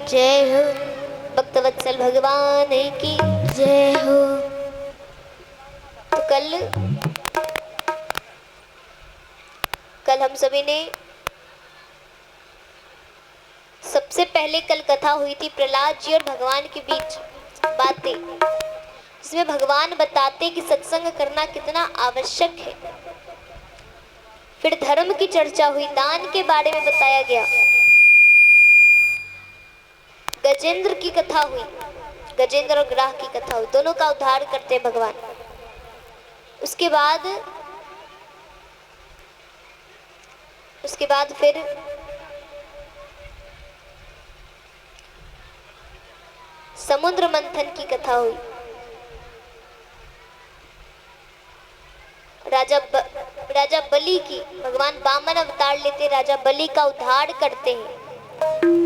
जय हो, भक्तवत्सल भगवान की जय हो। तो कल हम सभी ने सबसे पहले कल कथा हुई थी प्रहलाद जी और भगवान के बीच बातें, जिसमें भगवान बताते कि सत्संग करना कितना आवश्यक है। फिर धर्म की चर्चा हुई, दान के बारे में बताया गया, गजेंद्र की कथा हुई, गजेंद्र और ग्राह की कथा हुई, दोनों का उद्धार करते हैं भगवान। उसके बाद फिर समुद्र मंथन की कथा हुई। राजा बलि की, भगवान वामन अवतार लेते राजा बलि का उद्धार करते हैं,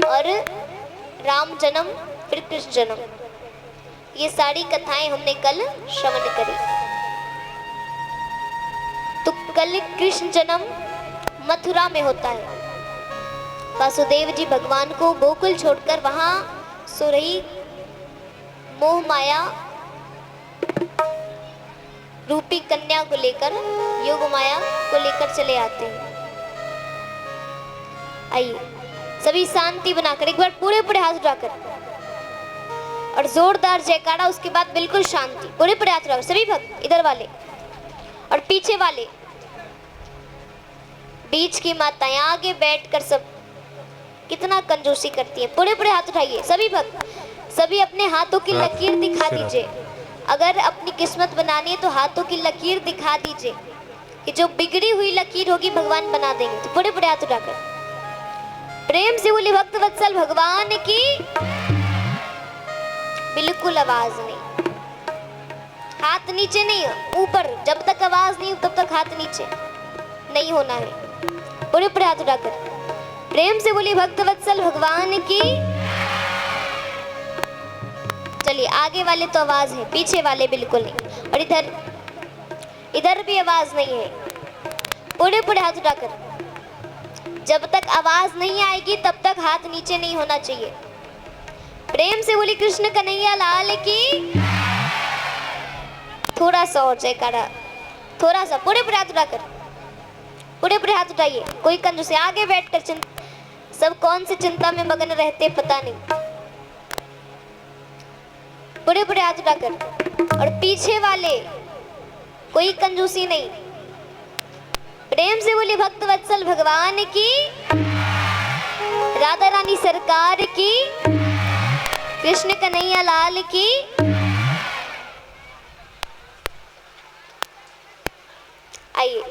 और राम जन्म फिर कृष्ण जन्म, ये सारी कथाएं हमने कल श्रवण करी। तो कल कृष्ण जन्म मथुरा में होता है। वासुदेव जी भगवान को गोकुल छोड़कर वहां सो रही मोह माया रूपी कन्या को लेकर, योग माया को लेकर चले आते हैं। आइए सभी शांति बनाकर एक बार पूरे हाथ उठाकर और जोरदार जयकारा, उसके बाद बिल्कुल शांति, पूरे हाथ उठाकर सभी भक्त, इधर वाले और पीछे वाले, बीच की माताएं आगे बैठकर सब कितना कंजूसी करती है। पूरे हाथ उठाइए सभी भक्त, सभी अपने हाथों की लकीर दिखा दीजिए। अगर अपनी किस्मत बनानी है तो हाथों की लकीर दिखा दीजिए, कि जो बिगड़ी हुई लकीर होगी भगवान बना देंगे। तो पूरे हाथ उठाकर प्रेम से बोली भक्त वत्सल भगवान की। बिल्कुल आवाज नहीं, हाथ नीचे नहीं, ऊपर। जब तक आवाज नहीं तब तक हाथ नीचे नहीं होना है। पूरे हाथ उठाकर प्रेम से बोली भक्त वत्सल भगवान की। चलिए आगे वाले तो आवाज है, पीछे वाले बिल्कुल नहीं, और इधर भी आवाज नहीं है। पूरे हाथ उठाकर, जब तक आवाज नहीं आएगी तब तक हाथ नीचे नहीं होना चाहिए। प्रेम से बोली कृष्ण कन्हैया लाल की। थोड़ा सा और जयकारा, थोड़ा सा। पूरे हाथ उठाकर, पूरे हाथ उठाइए। कोई कंजूसी, आगे बैठकर सब कौन सी चिंता में मगन रहते पता नहीं। पूरे हाथ उठाकर, और पीछे वाले कोई कंजूसी नहीं। प्रेम से बोली भक्त वत्सल भगवान की, राधा रानी सरकार की, कृष्ण कन्हैया लाल की। आइए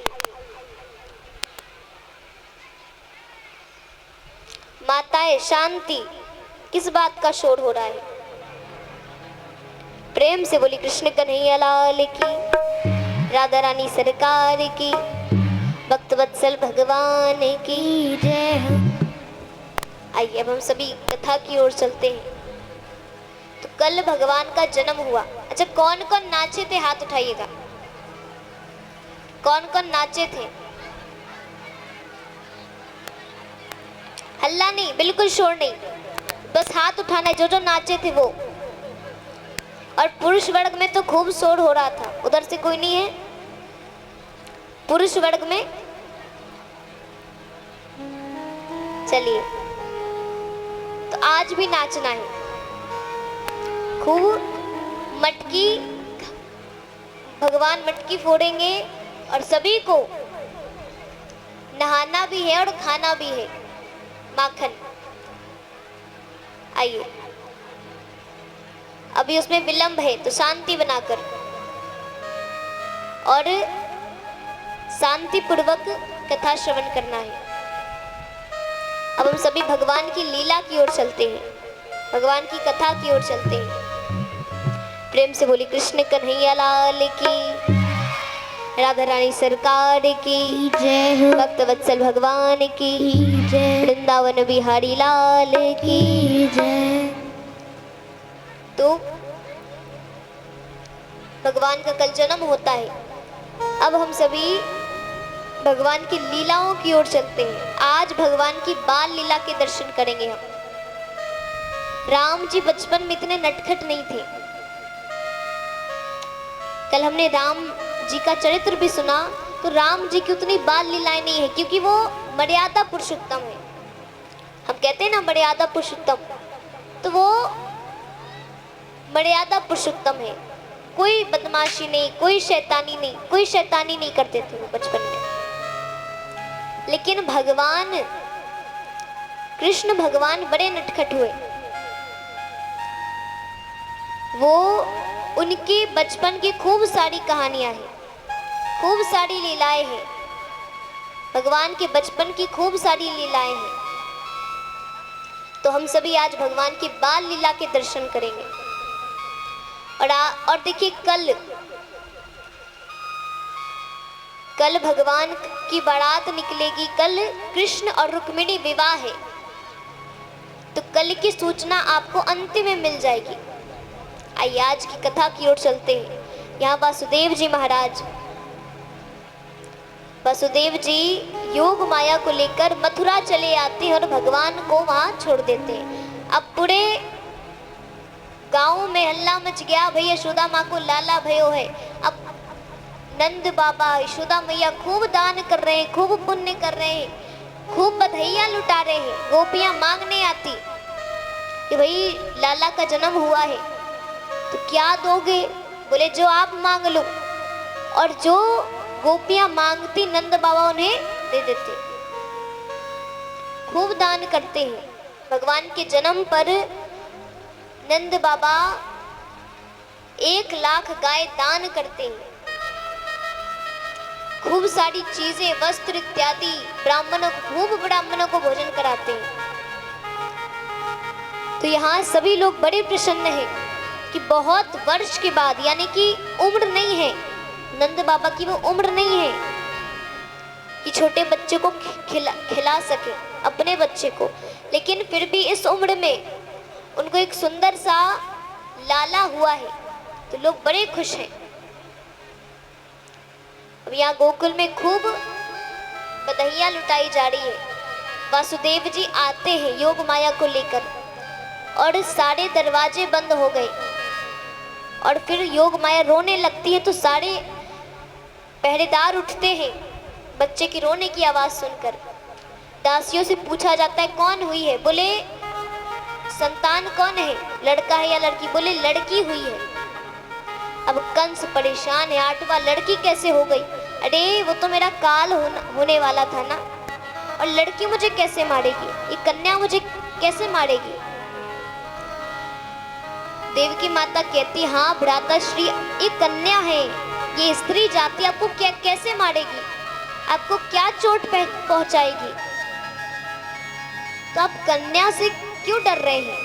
माताएं शांति, किस बात का शोर हो रहा है? प्रेम से बोली कृष्ण कन्हैया लाल की, राधा रानी सरकार की, भक्तवत्सल भगवान की जय हो। आइए अब हम सभी कथा की ओर चलते हैं। तो कल भगवान का जन्म हुआ। अच्छा, कौन कौन नाचे थे? हाथ उठाइएगा। कौन कौन नाचे थे? हल्ला नहीं, बिल्कुल शोर नहीं, बस हाथ उठाना है जो जो नाचे थे वो। और पुरुष वर्ग में तो खूब शोर हो रहा था। उधर से कोई नहीं है पुरुष वर्ग में? चलिए, तो आज भी नाचना है खूब। मटकी, भगवान मटकी फोड़ेंगे और सभी को नहाना भी है और खाना भी है, माखन। आइए, अभी उसमें विलंब है तो शांति बनाकर और शांति पूर्वक कथा श्रवण करना है। अब हम सभी भगवान की लीला की ओर चलते हैं, भगवान की कथा की ओर चलते हैं। प्रेम से बोली कृष्ण कन्हैया लाल की, राधा रानी सरकार की जय हो, भक्तवत्सल भगवान की जय, वृंदावन बिहारी लाल की जय। तो भगवान का कल जन्म होता है। अब हम सभी भगवान की लीलाओं की ओर चलते हैं। आज भगवान की बाल लीला के दर्शन करेंगे हम। राम जी बचपन में इतने नटखट नहीं थे। कल हमने राम जी का चरित्र भी सुना, तो राम जी की उतनी बाल लीलाएं नहीं है, क्योंकि वो मर्यादा पुरुषोत्तम है। हम कहते हैं ना मर्यादा पुरुषोत्तम, तो वो मर्यादा पुरुषोत्तम है। कोई बदमाशी नहीं, कोई शैतानी नहीं, कोई शैतानी नहीं करते थे वो बचपन में। लेकिन भगवान कृष्ण भगवान बड़े नटखट हुए। वो उनके बचपन की खूब सारी कहानियां हैं, खूब सारी लीलाएं हैं। भगवान के बचपन की खूब सारी लीलाएं हैं। तो हम सभी आज भगवान की बाल लीला के दर्शन करेंगे। और देखिए कल भगवान की बारात निकलेगी। कल कृष्ण और रुक्मिणी विवाह है, तो कल की सूचना आपको अंतिम में मिल जाएगी। आइए आज की कथा की ओर चलते हैं। यहाँ वासुदेव जी योग माया को लेकर मथुरा चले आते हैं और भगवान को वहां छोड़ देते हैं। अब पूरे गांव में हल्ला मच गया, भाई यशोदा माँ को लाला भयो है। अब नंद बाबा यशोदा मैया खूब दान कर रहे हैं, खूब पुण्य कर रहे हैं, खूब बधाइयां लुटा रहे हैं। गोपियां मांगने आती कि भाई लाला का जन्म हुआ है तो क्या दोगे? बोले जो आप मांग लो। और जो गोपियां मांगती नंद बाबा उन्हें दे देते। खूब दान करते हैं। भगवान के जन्म पर नंद बाबा 1 लाख गाय दान करते हैं। खूब सारी चीजें, वस्त्र इत्यादि खूब ब्राह्मणों को भोजन कराते हैं। तो यहाँ सभी लोग बड़े प्रसन्न हैं कि बहुत वर्ष के बाद, यानी कि उम्र नहीं है नंद बाबा की, वो उम्र नहीं है कि छोटे बच्चे को खिला सके, अपने बच्चे को। लेकिन फिर भी इस उम्र में उनको एक सुंदर सा लाला हुआ है, तो लोग बड़े खुश हैं। अब यहाँ गोकुल में खूब बधाइयाँ लुटाई जा रही है। वासुदेव जी आते हैं योग माया को लेकर, और सारे दरवाजे बंद हो गए। और फिर योग माया रोने लगती है, तो सारे पहरेदार उठते हैं बच्चे की रोने की आवाज सुनकर। दासियों से पूछा जाता है कौन हुई है? बोले संतान कौन है, लड़का है या लड़की? बोले लड़की हुई है। अब कंस परेशान है, 8वां लड़की कैसे हो गई? अरे वो तो मेरा काल होने वाला था ना, और लड़की मुझे कैसे मारेगी? ये कन्या मुझे कैसे मारेगी? देवकी माता कहती हाँ भ्राताश्री, ये कन्या है, ये स्त्री जाति आपको कैसे मारेगी? आपको क्या चोट पहुंचाएगी? तो आप कन्या से क्यों डर रहे हैं?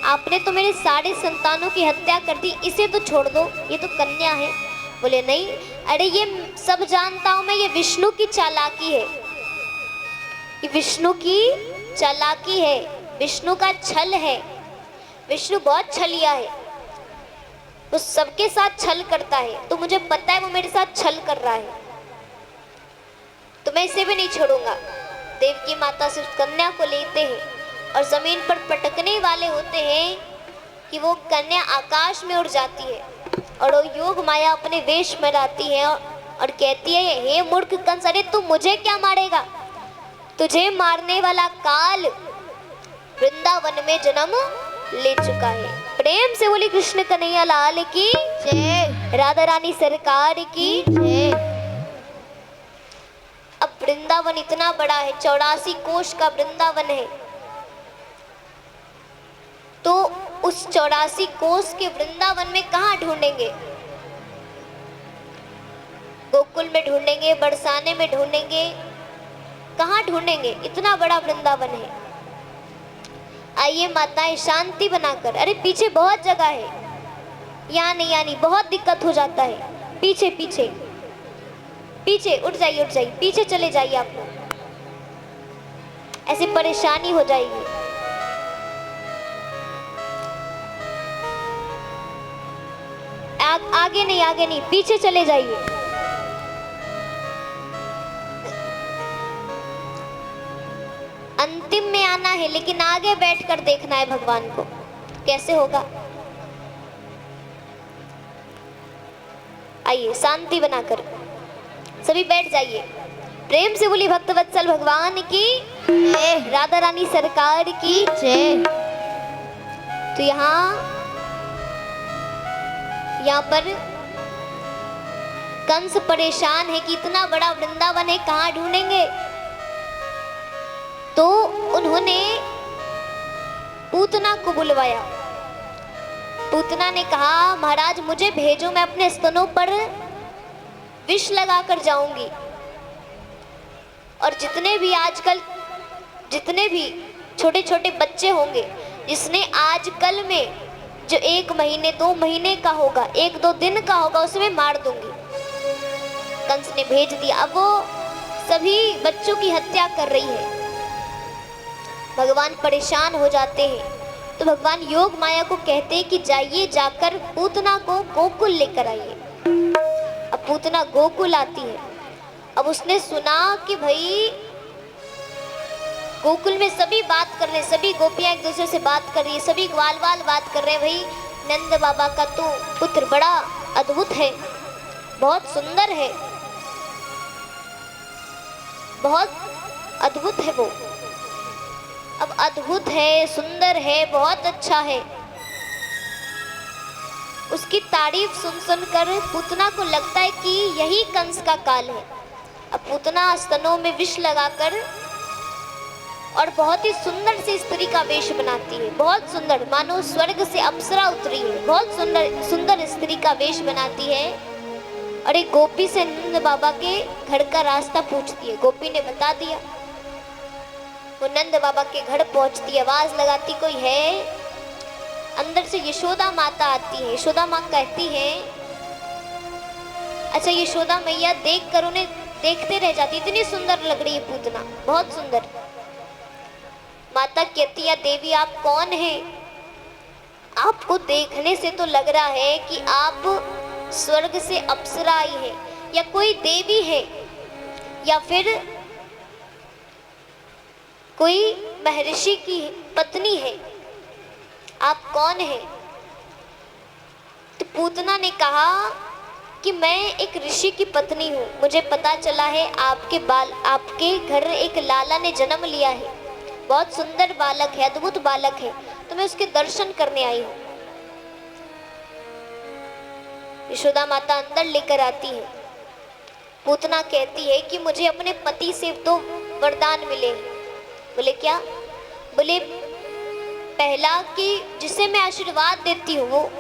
आपने तो मेरे सारे संतानों की हत्या कर दी, इसे तो छोड़ दो, ये तो कन्या है। बोले नहीं, अरे ये सब जानता हूं मैं, ये विष्णु की चालाकी है, ये विष्णु की चालाकी है, विष्णु का छल है। विष्णु बहुत छलिया है, वो सबके साथ छल करता है, तो मुझे पता है वो मेरे साथ छल कर रहा है, तो मैं इसे भी नहीं छोड़ूंगा। देवकी माता से उस कन्या को लेते हैं और जमीन पर पटकने वाले होते हैं कि वो कन्या आकाश में उड़ जाती है। और वो योग माया अपने वेश में आती है और कहती है हे मूर्ख कंस, अरे तू मुझे क्या मारेगा? तुझे मारने वाला काल वृंदावन में जन्म ले चुका है। प्रेम से बोली कृष्ण कन्हैया लाल की जय, राधा रानी सरकार की जय। अब वृंदावन इतना बड़ा है, 84 कोश का वृंदावन है, तो उस 84 कोस के वृंदावन में कहाँ ढूंढेंगे? गोकुल में ढूंढेंगे, बरसाने में ढूंढेंगे, कहाँ ढूंढेंगे? इतना बड़ा वृंदावन है। आइए माताएं शांति बनाकर, अरे पीछे बहुत जगह है, यहाँ नहीं आनी, बहुत दिक्कत हो जाता है। पीछे पीछे पीछे उठ जाइए, उठ जाइए, पीछे चले जाइए, आपको ऐसे परेशानी हो जाएगी। आगे नहीं, आगे नहीं, पीछे चले जाइए। अंतिम में आना है, लेकिन आगे बैठकर देखना है भगवान को। कैसे होगा? आइए शांति बनाकर सभी बैठ जाइए। प्रेम से बोली भक्तवत्सल भगवान की, राधा रानी सरकार की जय। तो यहाँ पर कंस परेशान है कि इतना बड़ा वृंदावन है, कहाँ ढूंढेंगे। तो उन्होंने पूतना को बुलवाया। पूतना ने कहा, महाराज मुझे भेजो, मैं अपने स्तनों पर विष लगाकर जाऊंगी। और जितने भी छोटे छोटे बच्चे होंगे, जिसने आजकल में जो 1 महीने 2 महीने का होगा, 1-2 दिन का होगा, उसमें मार दूंगी। कंस ने भेज दिया। अब वो सभी बच्चों की हत्या कर रही है। भगवान परेशान हो जाते हैं। तो भगवान योग माया को कहते हैं कि जाइए, जाकर पूतना को गोकुल लेकर आइए। अब पूतना गोकुल आती है। अब उसने सुना कि भाई गोकुल में सभी बात कर रहे हैं, सभी गोपियां एक दूसरे से बात कर रही है, सभी ग्वाल बात कर रहे हैं, भाई नंद बाबा का तो पुत्र बड़ा अद्भुत है, बहुत सुंदर है, बहुत अद्भुत है वो। अब अद्भुत है, सुंदर है, बहुत अच्छा है। उसकी तारीफ सुन कर पूतना को लगता है कि यही कंस का काल है। अब पूतना स्तनों में विष लगाकर और बहुत ही सुंदर सी स्त्री का वेश बनाती है, बहुत सुंदर, मानो स्वर्ग से अप्सरा उतरी है, बहुत सुंदर स्त्री का वेश बनाती है। और एक गोपी से नंद बाबा के घर का रास्ता पूछती है। गोपी ने बता दिया। वो नंद बाबा के घर पहुंचती है, आवाज लगाती कोई है। अंदर से यशोदा माता आती है। यशोदा माँ कहती है, अच्छा यशोदा मैया देख कर उन्हें देखते रह जाती, इतनी सुंदर लग रही है पूतना, बहुत सुंदर। माता कहती है, देवी आप कौन हैं? आपको देखने से तो लग रहा है कि आप स्वर्ग से अप्सरा आई है, या कोई देवी है, या फिर कोई महर्षि की पत्नी है, आप कौन है? तो पूतना ने कहा कि मैं एक ऋषि की पत्नी हूँ, मुझे पता चला है आपके घर एक लाला ने जन्म लिया है, बहुत सुंदर बालक है, अद्भुत बालक है, तो मैं उसके दर्शन करने आई हूँ। यशोदा माता अंदर लेकर आती है। पूतना कहती है कि मुझे अपने पति से तो वरदान मिले। बोले क्या? बोले पहला कि जिसे मैं आशीर्वाद देती हूँ वो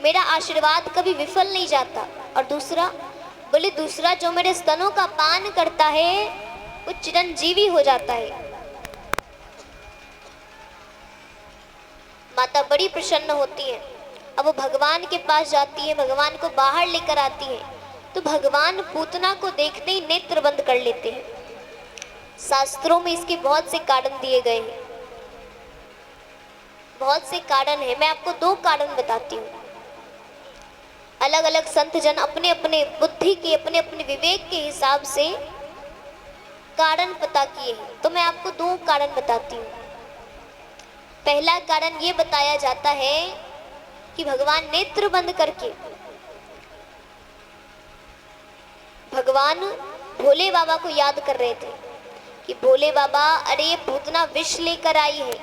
मेरा आशीर्वाद कभी विफल नहीं जाता, और दूसरा जो मेरे स्तनों का पान करता है वो चिरंजीवी हो जाता है। माता बड़ी प्रसन्न होती है। अब वो भगवान के पास जाती है, भगवान को बाहर लेकर आती है। तो भगवान पूतना को देखते ही नेत्र बंद कर लेते हैं। शास्त्रों में इसके बहुत से कारण दिए गए हैं, बहुत से कारण है। मैं आपको 2 कारण बताती हूँ। अलग अलग संत जन अपने अपने बुद्धि के, अपने अपने विवेक के हिसाब से कारण पता किए हैं, तो मैं आपको 2 कारण बताती हूँ। पहला कारण ये बताया जाता है कि भगवान नेत्र बंद करके भगवान भोले बाबा को याद कर रहे थे कि भोले बाबा, अरे ये पूतना विष लेकर आई है,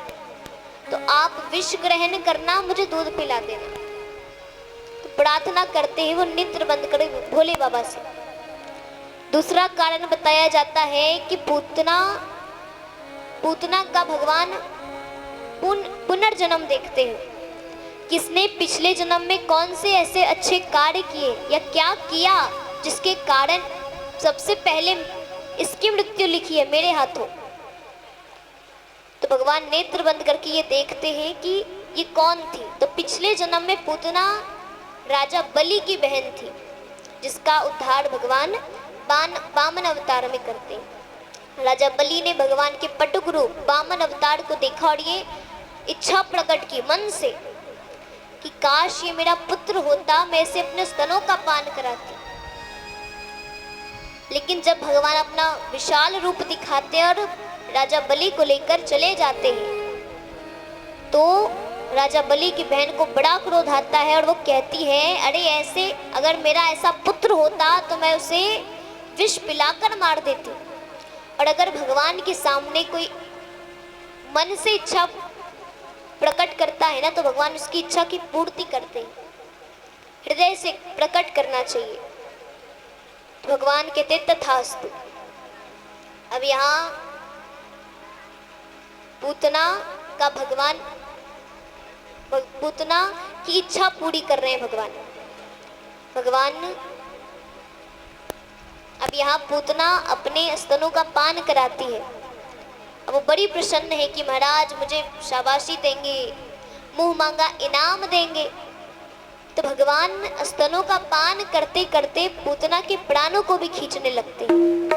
तो आप विष ग्रहण करना, मुझे दूध पिला देना। तो प्रार्थना करते हैं वो नेत्र बंद करे भोले बाबा से। दूसरा कारण बताया जाता है कि पूतना का भगवान पुनर्जन्म देखते हैं। किसने पिछले जन्म में कौन से ऐसे अच्छे कार्य किए या क्या किया जिसके कारण सबसे पहले इसकी मृत्यु लिखी है मेरे हाथों। तो भगवान नेत्र बंद करके ये देखते हैं कि ये कौन थी। तो पिछले जन्म में पूतना राजा बलि की बहन थी, जिसका उद्धार भगवान वामन अवतार में करते हैं। राजा बलि ने भगवान के पटुक रूप वामन अवतार को देखा और ये इच्छा प्रकट की मन से कि काश ये मेरा पुत्र होता, मैं इसे अपने स्तनों का पान कराती। लेकिन जब भगवान अपना विशाल रूप दिखाते और राजा बलि को लेकर चले जाते हैं, तो राजा बलि की बहन को बड़ा क्रोध आता है और वो कहती है, अरे ऐसे अगर मेरा ऐसा पुत्र होता तो मैं उसे विष पिलाकर मार देती। और अगर भगवान के सामने कोई मन से इच्छा प्रकट करता है ना, तो भगवान उसकी इच्छा की पूर्ति करते हैं। हृदय से प्रकट करना चाहिए। तो भगवान कहते तथास्तु। अब यहाँ पूतना का भगवान, पूतना की इच्छा पूरी कर रहे हैं भगवान। अब यहाँ पूतना अपने स्तनों का पान कराती है। अब वो बड़ी प्रसन्न है कि महाराज मुझे शाबाशी देंगे, मुंह मांगा इनाम देंगे। तो भगवान स्तनों का पान करते करते पूतना के प्राणों को भी खींचने लगते हैं।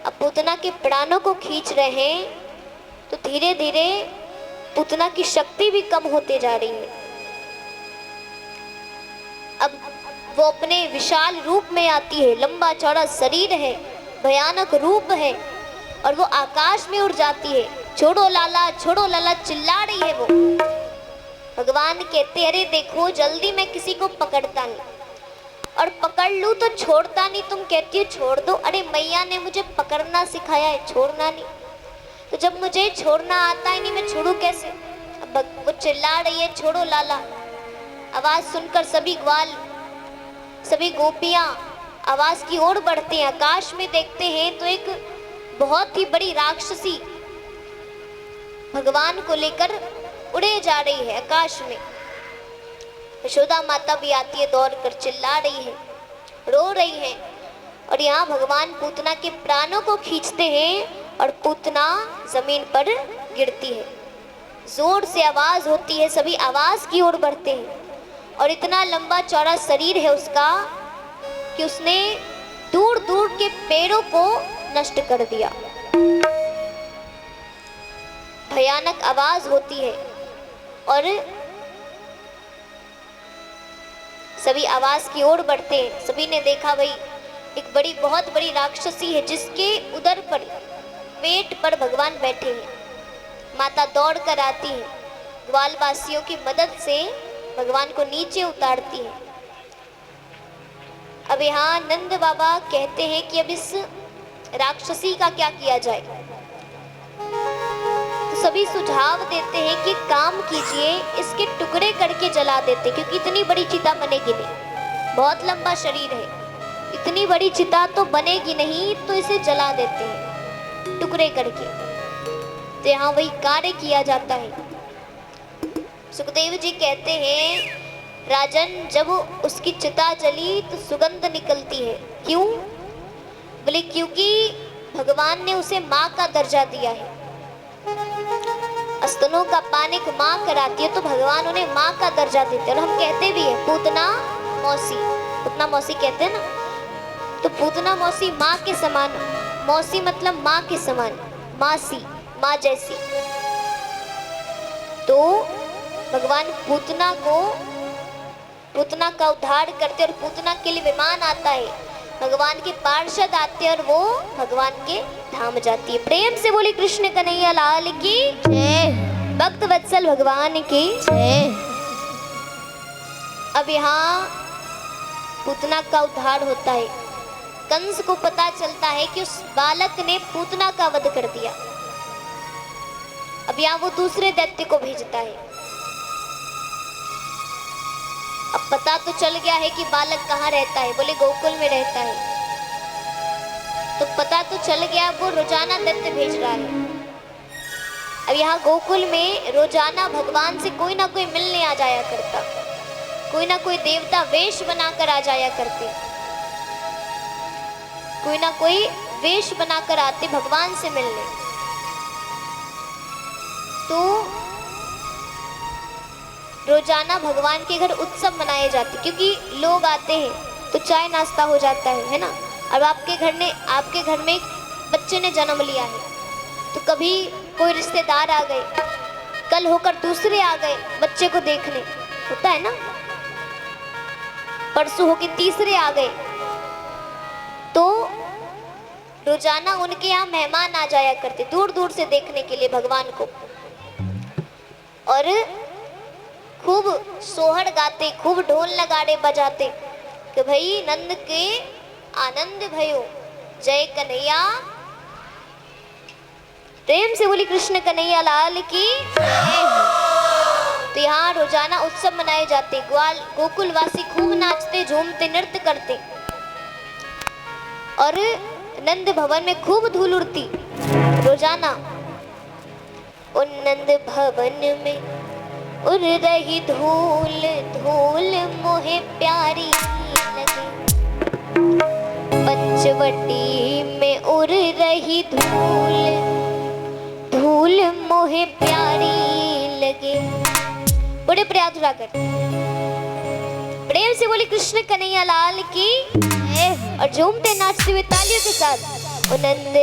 अब पूतना के प्राणों को खींच रहे हैं तो धीरे धीरे पूतना की शक्ति भी कम होते जा रही है। अब वो अपने विशाल रूप में आती है, लंबा चौड़ा शरीर है, भयानक रूप है, और वो आकाश में उड़ जाती है। छोड़ो लाला चिल्ला रही है वो। भगवान कहते, अरे देखो जल्दी मैं किसी को पकड़ता नहीं, और पकड़ लूं तो छोड़ता नहीं। तुम कहती हो छोड़ दो, अरे मैया ने मुझे पकड़ना सिखाया है, छोड़ना नहीं। तो जब मुझे छोड़ना आता ही नहीं, मैं छोड़ू कैसे? अब वो चिल्ला रही है, छोड़ो लाला। आवाज सुनकर सभी ग्वाल, सभी गोपियां आवाज की ओर बढ़ते हैं। आकाश में देखते हैं तो एक बहुत ही बड़ी राक्षसी भगवान को लेकर उड़े जा रही है आकाश में। यशोदा माता भी आती है, दौड़ कर चिल्ला रही है, रो रही है। और यहाँ भगवान पूतना के प्राणों को खींचते हैं और पूतना जमीन पर गिरती है। जोर से आवाज होती है, सभी आवाज की ओर बढ़ते हैं। और इतना लंबा चौड़ा शरीर है उसका कि उसने दूर दूर के पेड़ों को नष्ट कर दिया। भयानक आवाज होती है और सभी आवाज की ओर बढ़ते हैं। सभी ने देखा भाई एक बहुत बड़ी राक्षसी है जिसके उदर पर, पेट पर भगवान बैठे हैं। माता दौड़ कर आती है, ग्वालवासियों की मदद से भगवान को नीचे उतारती है। अब यहाँ नंद बाबा कहते हैं कि अब इस राक्षसी का क्या किया जाए। तो सभी सुझाव देते हैं कि काम कीजिए, इसके टुकड़े करके जला देते, क्योंकि इतनी बड़ी चिता बनेगी नहीं, बहुत लंबा शरीर है, इतनी बड़ी चिता तो बनेगी नहीं, तो इसे जला देते हैं टुकड़े करके। तो यहाँ वही कार्य किया जाता है। सुखदेव जी कहते हैं, राजन जब उसकी चिता जली तो सुगंध निकलती है। क्यों? बोले क्योंकि भगवान ने उसे माँ का दर्जा दिया है। स्तनों का पान एक माँ कराती है तो भगवान उन्हें माँ का दर्जा देते हैं। और हम कहते भी है पूतना मौसी, पूतना मौसी कहते हैं ना, तो पूतना मौसी माँ के समान। मौसी मतलब माँ के समान, मासी, माँ जैसी। तो भगवान पूतना का उद्धार करते और पूतना के लिए विमान आता है, भगवान के पार्षद आते हैं और वो भगवान के धाम जाती है। प्रेम से बोली कृष्ण कन्हैया लाल की जय, भक्त वत्सल भगवान की जय। अब यहाँ पूतना का उद्धार होता है। कंस को पता चलता है कि उस बालक ने पूतना का वध कर दिया। अब यहाँ वो दूसरे दैत्य को भेजता है। अब पता तो चल गया है कि बालक कहाँ रहता है, बोले गोकुल में रहता है। तो पता तो चल गया, वो रोजाना दैत्य भेज रहा है। अब यहाँ गोकुल में रोजाना भगवान से कोई ना कोई मिलने आ जाया करता, कोई ना कोई देवता वेश बनाकर आ जाया करते, कोई ना कोई वेश बनाकर आते भगवान से मिलने। तो रोजाना भगवान के घर उत्सव मनाए जाते, क्योंकि लोग आते हैं तो चाय नाश्ता हो जाता है ना। अब आपके घर में एक बच्चे ने जन्म लिया है, तो कभी कोई रिश्तेदार आ गए, कल होकर दूसरे आ गए बच्चे को देखने, होता है ना, परसों होकर तीसरे आ गए। तो रोजाना उनके यहाँ मेहमान आ जाया करते दूर दूर से देखने के लिए भगवान को। और खूब सोहर गाते, खूब ढोल नगाड़े बजाते कि भाई नंद के आनंद भयो, जय कन्हैया। प्रेम से बोली कृष्ण कन्हैया लाल की जय। तो यहाँ रोजाना उत्सव मनाए जाते, ग्वाल गोकुलवासी खूब नाचते, झूमते, नृत्य करते और नंद भवन में खूब धूल उड़ती रोजाना। उन नंद भवन में उड़ रही धूल, धूल मोहे प्यारी लगे। पंचवटी में उड़ रही धूल, धूल मोहे प्यारी लगे। बड़े प्रयागराज प्रेम से बोली कृष्ण कन्हैया लाल की और झूमते नाचते हुए तालियों के साथ नंद